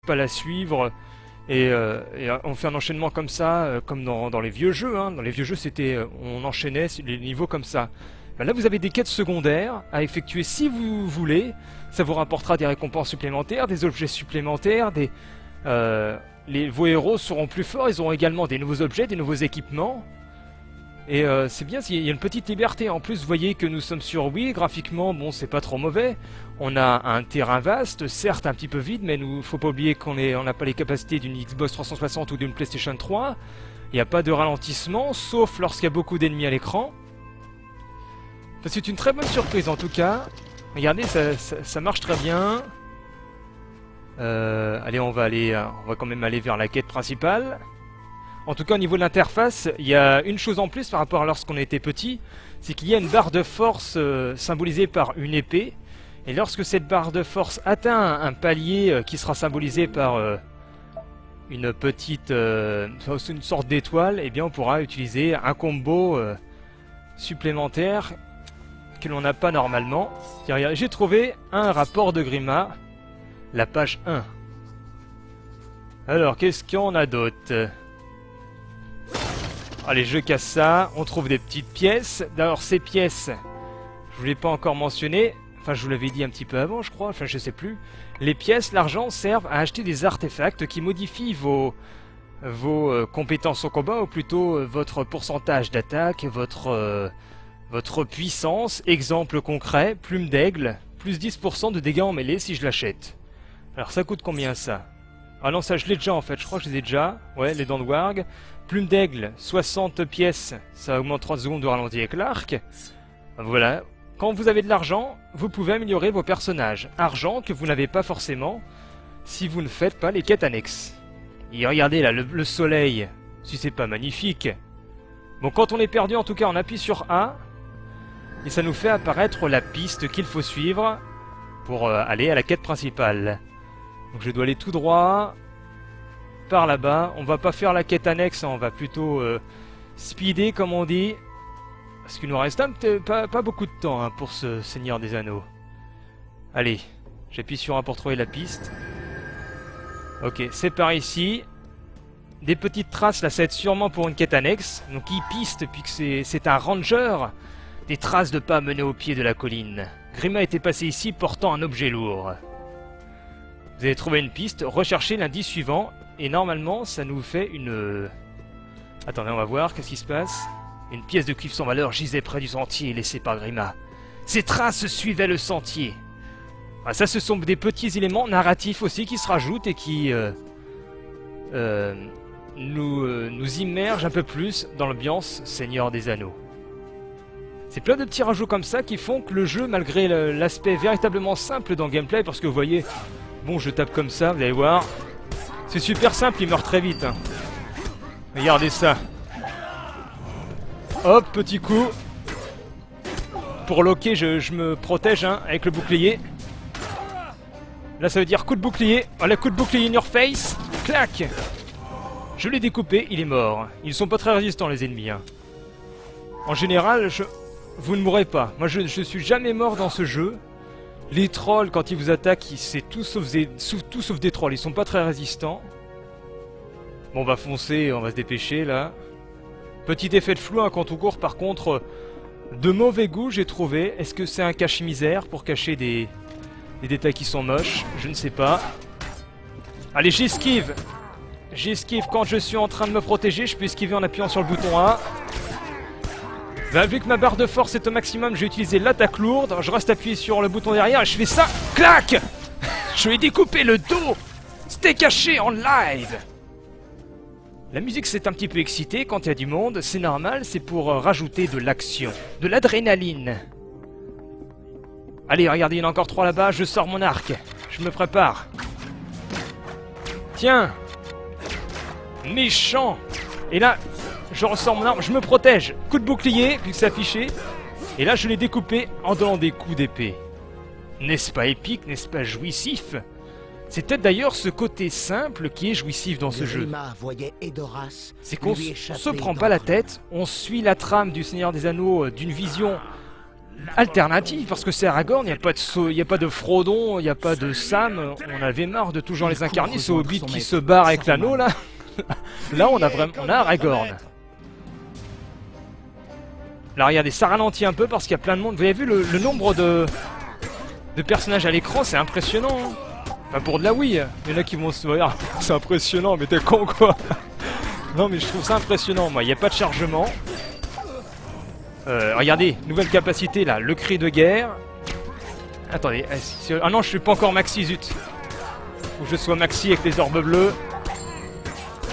pas la suivre. Et on fait un enchaînement comme ça, comme dans les vieux jeux. Hein. Dans les vieux jeux, c'était on enchaînait les niveaux comme ça. Ben là, vous avez des quêtes secondaires à effectuer si vous voulez. Ça vous rapportera des récompenses supplémentaires, des objets supplémentaires. Vos héros seront plus forts. Ils auront également des nouveaux objets, des nouveaux équipements. Et c'est bien, il y a une petite liberté. En plus, vous voyez que nous sommes sur Wii. Graphiquement, bon, c'est pas trop mauvais. On a un terrain vaste, certes un petit peu vide, mais il faut pas oublier qu'on n'a pas les capacités d'une Xbox 360 ou d'une PlayStation 3. Il n'y a pas de ralentissement, sauf lorsqu'il y a beaucoup d'ennemis à l'écran. Enfin, c'est une très bonne surprise en tout cas. Regardez, ça marche très bien. Allez, on va quand même aller vers la quête principale. En tout cas, au niveau de l'interface, il y a une chose en plus par rapport à lorsqu'on était petit, c'est qu'il y a une barre de force symbolisée par une épée. Et lorsque cette barre de force atteint un palier qui sera symbolisé par une petite, une sorte d'étoile, eh bien on pourra utiliser un combo supplémentaire que l'on n'a pas normalement. J'ai trouvé un rapport de Grima, la page 1. Alors, qu'est-ce qu'on a d'autre? Allez, je casse ça. On trouve des petites pièces. D'ailleurs, ces pièces, je vous l'ai pas encore mentionné. Enfin, je vous l'avais dit un petit peu avant, je crois. Enfin, je sais plus. Les pièces, l'argent, servent à acheter des artefacts qui modifient vos compétences au combat, ou plutôt votre pourcentage d'attaque, votre puissance. Exemple concret, plume d'aigle, plus 10% de dégâts en mêlée si je l'achète. Alors, ça coûte combien ça? Ah non, ça je l'ai déjà en fait, je crois que je les ai déjà. Ouais, les dents de warg. Plume d'aigle, 60 pièces, ça augmente 30 secondes de ralenti avec l'arc. Voilà. Quand vous avez de l'argent, vous pouvez améliorer vos personnages. Argent que vous n'avez pas forcément si vous ne faites pas les quêtes annexes. Et regardez là, le soleil, si c'est pas magnifique. Bon, quand on est perdu en tout cas, on appuie sur A. Et ça nous fait apparaître la piste qu'il faut suivre pour aller à la quête principale. Donc je dois aller tout droit par là-bas. On va pas faire la quête annexe, on va plutôt speeder comme on dit. Parce qu'il nous reste pas beaucoup de temps hein, pour ce Seigneur des Anneaux. Allez, j'appuie sur A pour trouver la piste. Ok, c'est par ici. Des petites traces, là ça va être sûrement pour une quête annexe. Donc il piste, puisque c'est un ranger. Des traces de pas menées au pied de la colline. Grima était passé ici portant un objet lourd. Vous avez trouvé une piste, recherchez l'indice suivant. Et normalement, ça nous fait une... Attendez, on va voir, qu'est-ce qui se passe? Une pièce de cuivre sans valeur gisait près du sentier laissé par Grima. Ces traces suivaient le sentier. Ah, ça, ce sont des petits éléments narratifs aussi qui se rajoutent et qui nous immergent un peu plus dans l'ambiance Seigneur des Anneaux. C'est plein de petits rajouts comme ça qui font que le jeu, malgré l'aspect véritablement simple dans le gameplay, parce que vous voyez, bon, je tape comme ça, vous allez voir, c'est super simple, il meurt très vite. Hein. Regardez ça. Hop, petit coup. Pour loquer, je me protège hein, avec le bouclier. Là, ça veut dire coup de bouclier. Voilà, coup de bouclier in your face. Clac. Je l'ai découpé, il est mort. Ils sont pas très résistants, les ennemis. Hein. En général, vous ne mourrez pas. Moi, je suis jamais mort dans ce jeu. Les trolls, quand ils vous attaquent, c'est tout sauf des trolls. Ils sont pas très résistants. Bon, on va foncer, on va se dépêcher, là. Petit effet de flou, hein, quand on court, par contre, de mauvais goût, j'ai trouvé. Est-ce que c'est un cache-misère pour cacher des détails qui sont moches? Je ne sais pas. Allez, j'esquive. J'esquive quand je suis en train de me protéger. Je peux esquiver en appuyant sur le bouton A. Ben, vu que ma barre de force est au maximum, j'ai utilisé l'attaque lourde. Je reste appuyé sur le bouton derrière et je fais ça. Clac. Je lui ai découpé le dos. C'était caché en live. La musique s'est un petit peu excitée quand il y a du monde. C'est normal, c'est pour rajouter de l'action. De l'adrénaline. Allez, regardez, il y en a encore 3 là-bas. Je sors mon arc. Je me prépare. Tiens. Méchant. Et là... je ressors mon arme, je me protège. Coup de bouclier, vu que c'est affiché. Et là, je l'ai découpé en donnant des coups d'épée. N'est-ce pas épique, n'est-ce pas jouissif? C'est peut-être d'ailleurs ce côté simple qui est jouissif dans ce jeu. C'est qu'on se prend pas la tête, on suit la trame du Seigneur des Anneaux d'une vision alternative, parce que c'est Aragorn, il n'y a pas de y a pas de Frodon, il n'y a pas de Sam, on avait marre de toujours les incarner, c'est Hobbit qui se barre avec l'anneau là. Là on a Aragorn. Là regardez, ça ralentit un peu parce qu'il y a plein de monde. Vous avez vu le nombre de personnages à l'écran, c'est impressionnant. Hein. Enfin pour de la Wii, il y en a qui vont se dire c'est impressionnant, mais t'es con quoi. Non mais je trouve ça impressionnant moi, il n'y a pas de chargement. Regardez, nouvelle capacité là, le cri de guerre. Attendez, ah non je suis pas encore maxi, zut. Faut que je sois maxi avec les orbes bleus.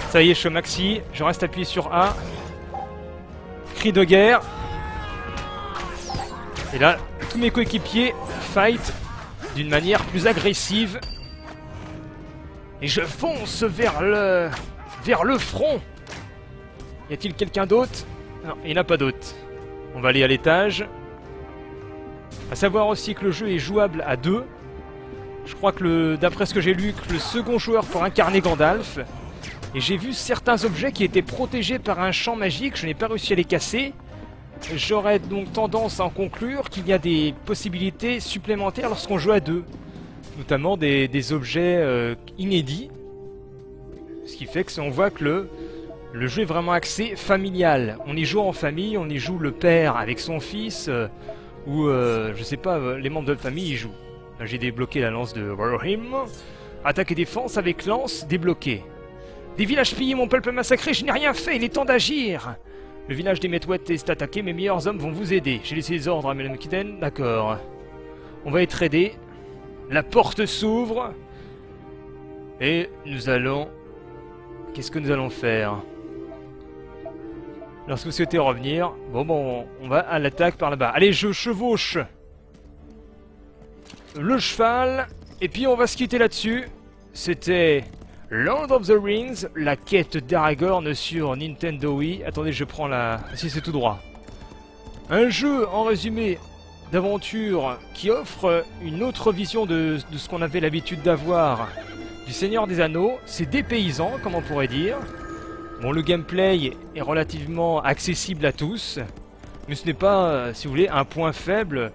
Ça y est, je suis maxi, je reste appuyé sur A. Cri de guerre. Et là, tous mes coéquipiers fight d'une manière plus agressive. Et je fonce vers le front. Y a-t-il quelqu'un d'autre? Non, il n'y en a pas d'autre. On va aller à l'étage. A savoir aussi que le jeu est jouable à 2. Je crois que d'après ce que j'ai lu, que le second joueur pour incarner Gandalf. Et j'ai vu certains objets qui étaient protégés par un champ magique, je n'ai pas réussi à les casser. J'aurais donc tendance à en conclure qu'il y a des possibilités supplémentaires lorsqu'on joue à 2. Notamment des objets inédits. Ce qui fait que on voit que le jeu est vraiment axé familial. On y joue en famille, on y joue le père avec son fils, ou je sais pas, les membres de la famille y jouent. Là j'ai débloqué la lance de Rohirrim. Attaque et défense avec lance débloqué. Des villages pillés, mon peuple massacré, je n'ai rien fait, il est temps d'agir. Le village des Metwet est attaqué, mes meilleurs hommes vont vous aider. J'ai laissé les ordres à Madame Kitten, d'accord. On va être aidé. La porte s'ouvre. Et nous allons... Qu'est-ce que nous allons faire? Lorsque vous souhaitez revenir... Bon, on va à l'attaque par là-bas. Allez, je chevauche le cheval. Et puis on va se quitter là-dessus. C'était... Lord of the Rings, la quête d'Aragorn sur Nintendo Wii. Attendez, je prends la... Si c'est tout droit. Un jeu, en résumé, d'aventure qui offre une autre vision de ce qu'on avait l'habitude d'avoir du Seigneur des Anneaux. C'est dépaysant, comme on pourrait dire. Bon, le gameplay est relativement accessible à tous. Mais ce n'est pas, si vous voulez, un point faible.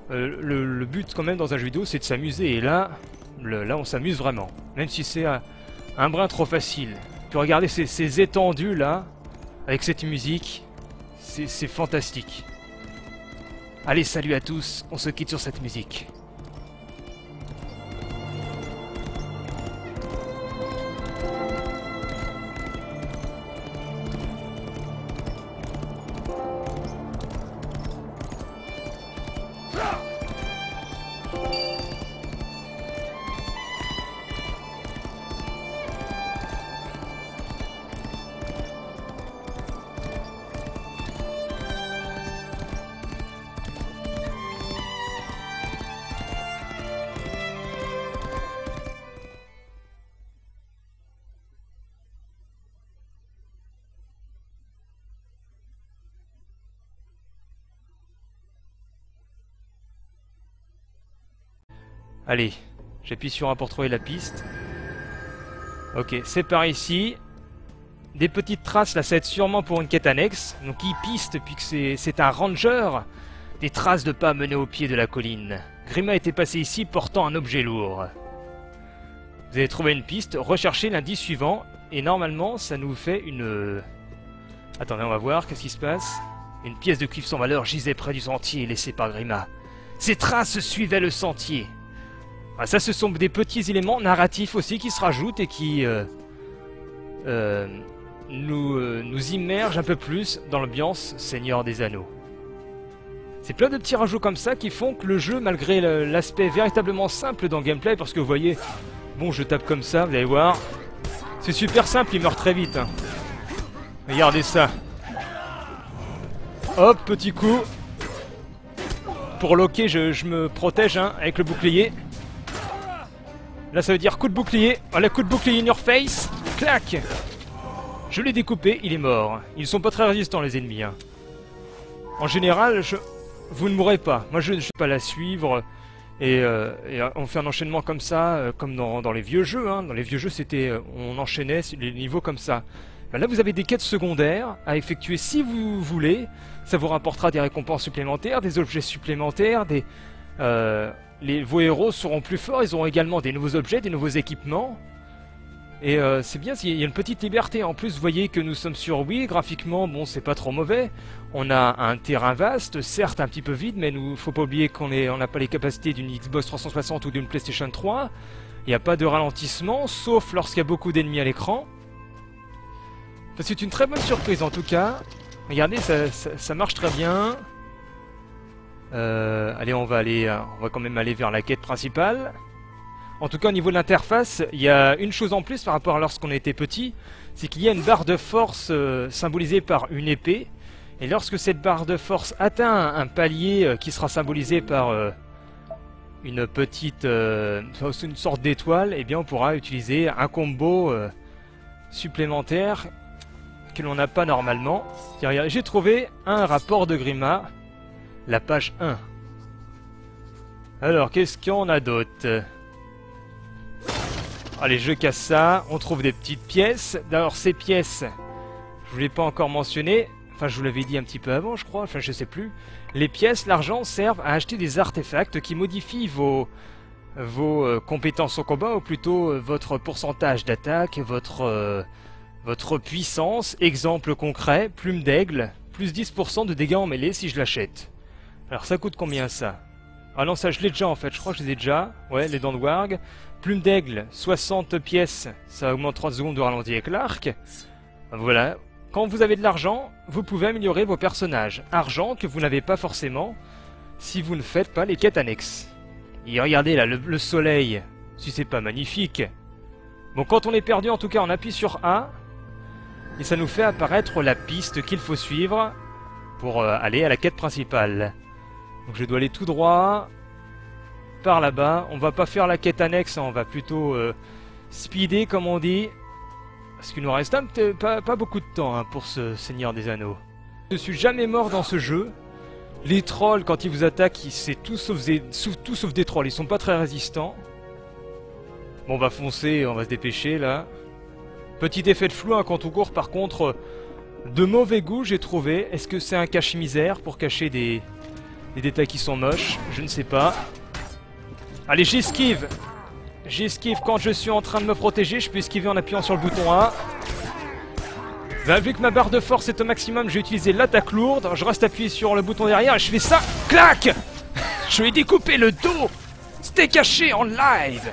Le but, quand même, dans un jeu vidéo, c'est de s'amuser. Et là, on s'amuse vraiment. Même si c'est... un brin trop facile. Puis regardez ces étendues là, avec cette musique, c'est fantastique. Allez, salut à tous, on se quitte sur cette musique. Allez, j'appuie sur A pour trouver la piste. Ok, c'est par ici. Des petites traces, là, ça va être sûrement pour une quête annexe. Donc il piste, puisque c'est un ranger. Des traces de pas menées au pied de la colline. Grima était passé ici portant un objet lourd. Vous avez trouvé une piste, recherchez l'indice suivant. Et normalement, ça nous fait une... Attendez, on va voir, qu'est-ce qui se passe? Une pièce de cuivre sans valeur gisait près du sentier laissé par Grima. Ces traces suivaient le sentier. Ah, ça, ce sont des petits éléments narratifs aussi qui se rajoutent et qui nous immergent un peu plus dans l'ambiance Seigneur des Anneaux. C'est plein de petits rajouts comme ça qui font que le jeu, malgré l'aspect véritablement simple dans le gameplay, parce que vous voyez, bon, je tape comme ça, vous allez voir, c'est super simple, il meurt très vite. Hein. Regardez ça. Hop, petit coup. Pour loquer, je me protège hein, avec le bouclier. Là, ça veut dire coup de bouclier. Voilà, coup de bouclier in your face. Clac. Je l'ai découpé, il est mort. Ils sont pas très résistants, les ennemis. Hein. En général, vous ne mourrez pas. Moi, je ne vais pas la suivre. Et on fait un enchaînement comme ça, comme dans les vieux jeux. Hein. Dans les vieux jeux, c'était, on enchaînait les niveaux comme ça. Bah là vous avez des quêtes secondaires à effectuer si vous voulez. Ça vous rapportera des récompenses supplémentaires, des objets supplémentaires, vos héros seront plus forts, ils auront également des nouveaux objets, des nouveaux équipements. Et c'est bien, il y a une petite liberté. En plus, vous voyez que nous sommes sur Wii, graphiquement, bon, c'est pas trop mauvais. On a un terrain vaste, certes un petit peu vide, mais faut pas oublier qu'on n'a pas les capacités d'une Xbox 360 ou d'une PlayStation 3. Il n'y a pas de ralentissement, sauf lorsqu'il y a beaucoup d'ennemis à l'écran. Enfin, c'est une très bonne surprise en tout cas. Regardez, ça marche très bien. Allez, on va quand même aller vers la quête principale. En tout cas, au niveau de l'interface, il y a une chose en plus par rapport à lorsqu'on était petit, c'est qu'il y a une barre de force symbolisée par une épée. Et lorsque cette barre de force atteint un palier qui sera symbolisé par une sorte d'étoile, eh bien on pourra utiliser un combo supplémentaire que l'on n'a pas normalement. J'ai trouvé un rapport de Grima, la page 1. Alors, qu'est-ce qu'on a d'autre? Allez, je casse ça. On trouve des petites pièces. D'ailleurs, ces pièces, je vous l'ai pas encore mentionné. Enfin, je vous l'avais dit un petit peu avant, je crois. Enfin, je sais plus. Les pièces, l'argent, servent à acheter des artefacts qui modifient vos compétences au combat, ou plutôt votre pourcentage d'attaque, votre puissance. Exemple concret, plume d'aigle, plus 10% de dégâts en mêlée si je l'achète. Alors, ça coûte combien ça? Ah non, ça je l'ai déjà en fait, je crois que je les ai déjà. Ouais, les dents de warg. Plume d'aigle, 60 pièces, ça augmente 30 secondes de ralenti avec l'arc. Voilà. Quand vous avez de l'argent, vous pouvez améliorer vos personnages. Argent que vous n'avez pas forcément si vous ne faites pas les quêtes annexes. Et regardez là, le soleil, si c'est pas magnifique. Bon, quand on est perdu, en tout cas, on appuie sur A. Et ça nous fait apparaître la piste qu'il faut suivre pour aller à la quête principale. Donc je dois aller tout droit par là-bas. On va pas faire la quête annexe, on va plutôt speeder comme on dit. Parce qu'il nous reste pas beaucoup de temps pour ce Seigneur des Anneaux. Je suis jamais mort dans ce jeu. Les trolls, quand ils vous attaquent, c'est tout sauf des trolls. Ils sont pas très résistants. Bon, on va foncer, on va se dépêcher là. Petit effet de flou quand on court, par contre, de mauvais goût j'ai trouvé. Est-ce que c'est un cache-misère pour cacher des détails qui sont moches? Je ne sais pas. Allez, j'esquive. J'esquive quand je suis en train de me protéger. Je peux esquiver en appuyant sur le bouton A. Bah, vu que ma barre de force est au maximum, j'ai utilisé l'attaque lourde. Je reste appuyé sur le bouton derrière et je fais ça. Clac. Je lui ai découpé le dos. C'était caché en live.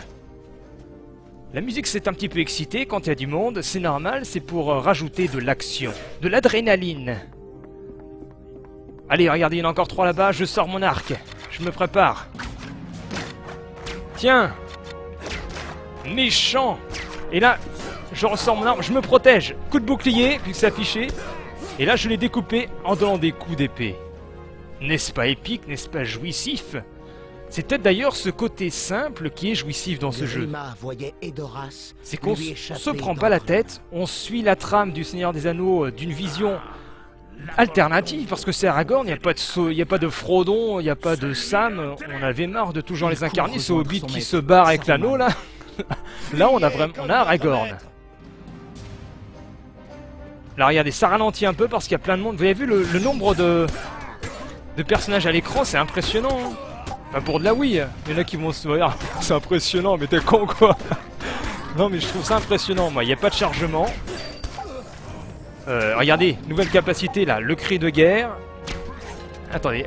La musique s'est un petit peu excitée quand il y a du monde. C'est normal, c'est pour rajouter de l'action. De l'adrénaline. Allez, regardez, il y en a encore 3 là-bas. Je sors mon arc. Je me prépare. Tiens. Méchant. Et là, je ressors mon arme. Je me protège. Coup de bouclier, vu que c'est affiché. Et là, je l'ai découpé en donnant des coups d'épée. N'est-ce pas épique? N'est-ce pas jouissif? C'est peut-être d'ailleurs ce côté simple qui est jouissif dans ce jeu. C'est qu'on se prend pas la tête. On suit la trame du Seigneur des Anneaux d'une vision alternative, parce que c'est Aragorn, il n'y a pas de Frodon, il n'y a pas de Sam, on avait marre de toujours les incarner, c'est Hobbit qui se barre avec l'anneau là. Là on a Aragorn. Là regardez, ça ralentit un peu parce qu'il y a plein de monde, vous avez vu le nombre de personnages à l'écran, c'est impressionnant. Hein. Enfin pour de la Wii, il y en a qui vont se dire, c'est impressionnant mais t'es con quoi. Non mais je trouve ça impressionnant, moi il n'y a pas de chargement. Regardez, nouvelle capacité là, le cri de guerre. Attendez,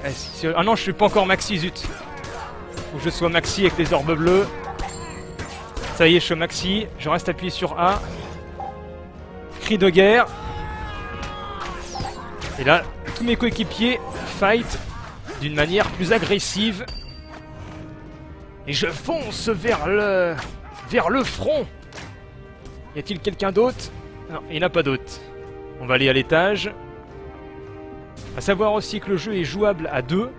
ah non, je suis pas encore maxi, zut. Faut que je sois maxi avec les orbes bleus. Ça y est, je suis maxi, je reste appuyé sur A. Cri de guerre. Et là, tous mes coéquipiers fight d'une manière plus agressive. Et je fonce vers le front. Y a-t-il quelqu'un d'autre? Non, il n'y en a pas d'autre. On va aller à l'étage. A savoir aussi que le jeu est jouable à 2.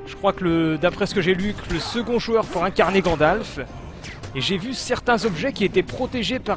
Je crois que d'après ce que j'ai lu, que le second joueur pour incarner Gandalf. Et j'ai vu certains objets qui étaient protégés par un